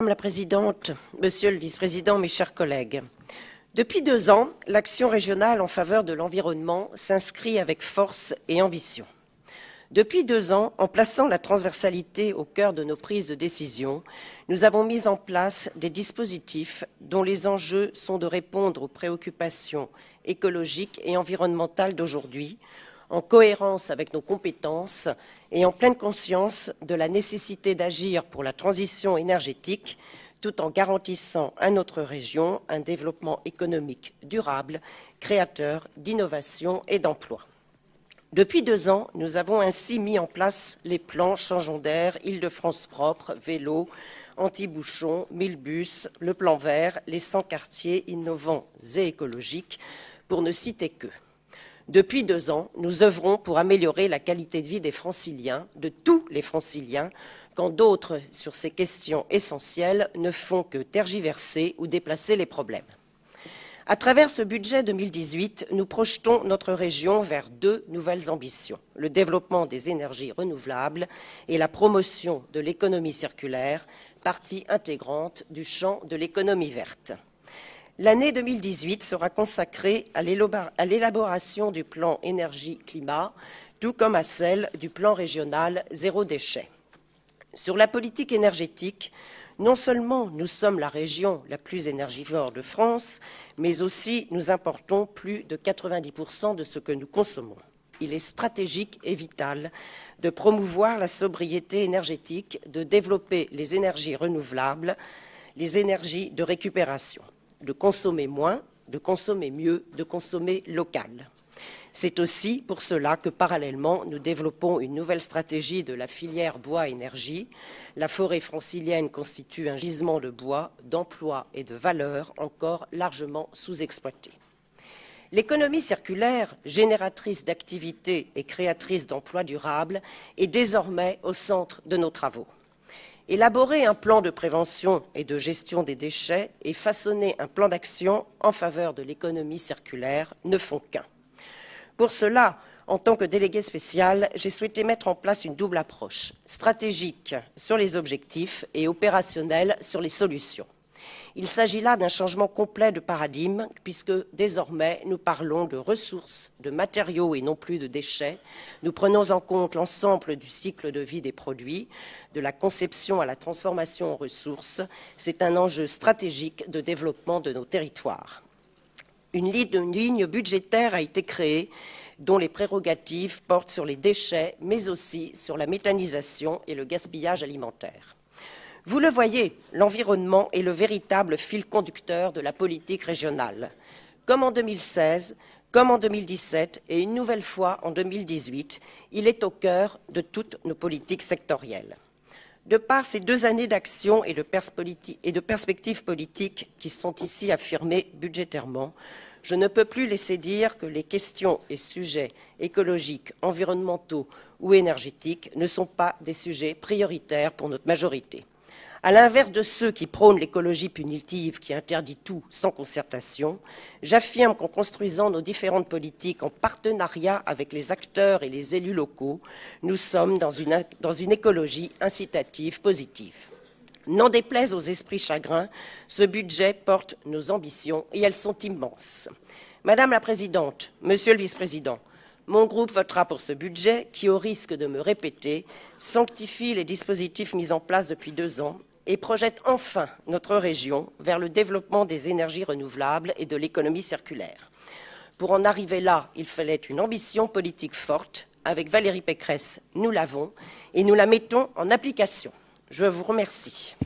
Madame la Présidente, Monsieur le Vice-président, mes chers collègues, depuis 2 ans, l'action régionale en faveur de l'environnement s'inscrit avec force et ambition. Depuis 2 ans, en plaçant la transversalité au cœur de nos prises de décision, nous avons mis en place des dispositifs dont les enjeux sont de répondre aux préoccupations écologiques et environnementales d'aujourd'hui, en cohérence avec nos compétences et en pleine conscience de la nécessité d'agir pour la transition énergétique, tout en garantissant à notre région un développement économique durable, créateur d'innovation et d'emplois. Depuis 2 ans, nous avons ainsi mis en place les plans Changeons d'air, Île-de-France propre, vélo, anti-bouchon, 1000 bus, le plan vert, les 100 quartiers innovants et écologiques, pour ne citer que. Depuis 2 ans, nous œuvrons pour améliorer la qualité de vie des Franciliens, de tous les Franciliens, quand d'autres, sur ces questions essentielles, ne font que tergiverser ou déplacer les problèmes. À travers ce budget 2018, nous projetons notre région vers 2 nouvelles ambitions, le développement des énergies renouvelables et la promotion de l'économie circulaire, partie intégrante du champ de l'économie verte. L'année 2018 sera consacrée à l'élaboration du plan énergie-climat, tout comme à celle du plan régional zéro déchet. Sur la politique énergétique, non seulement nous sommes la région la plus énergivore de France, mais aussi nous importons plus de 90% de ce que nous consommons. Il est stratégique et vital de promouvoir la sobriété énergétique, de développer les énergies renouvelables, les énergies de récupération, de consommer moins, de consommer mieux, de consommer local. C'est aussi pour cela que, parallèlement, nous développons une nouvelle stratégie de la filière bois-énergie. La forêt francilienne constitue un gisement de bois, d'emplois et de valeurs encore largement sous-exploité. L'économie circulaire, génératrice d'activités et créatrice d'emplois durables, est désormais au centre de nos travaux. Élaborer un plan de prévention et de gestion des déchets et façonner un plan d'action en faveur de l'économie circulaire ne font qu'un. Pour cela, en tant que déléguée spéciale, j'ai souhaité mettre en place une double approche, stratégique sur les objectifs et opérationnelle sur les solutions. Il s'agit là d'un changement complet de paradigme, puisque désormais nous parlons de ressources, de matériaux et non plus de déchets. Nous prenons en compte l'ensemble du cycle de vie des produits, de la conception à la transformation en ressources. C'est un enjeu stratégique de développement de nos territoires. Une ligne budgétaire a été créée dont les prérogatives portent sur les déchets, mais aussi sur la méthanisation et le gaspillage alimentaire. Vous le voyez, l'environnement est le véritable fil conducteur de la politique régionale. Comme en 2016, comme en 2017 et une nouvelle fois en 2018, il est au cœur de toutes nos politiques sectorielles. De par ces 2 années d'action et de perspectives politiques qui sont ici affirmées budgétairement, je ne peux plus laisser dire que les questions et sujets écologiques, environnementaux ou énergétiques ne sont pas des sujets prioritaires pour notre majorité. À l'inverse de ceux qui prônent l'écologie punitive qui interdit tout sans concertation, j'affirme qu'en construisant nos différentes politiques en partenariat avec les acteurs et les élus locaux, nous sommes dans une écologie incitative positive. N'en déplaise aux esprits chagrins, ce budget porte nos ambitions et elles sont immenses. Madame la Présidente, Monsieur le Vice-président, mon groupe votera pour ce budget qui, au risque de me répéter, sanctifie les dispositifs mis en place depuis 2 ans et projette enfin notre région vers le développement des énergies renouvelables et de l'économie circulaire. Pour en arriver là, il fallait une ambition politique forte. Avec Valérie Pécresse, nous l'avons et nous la mettons en application. Je vous remercie.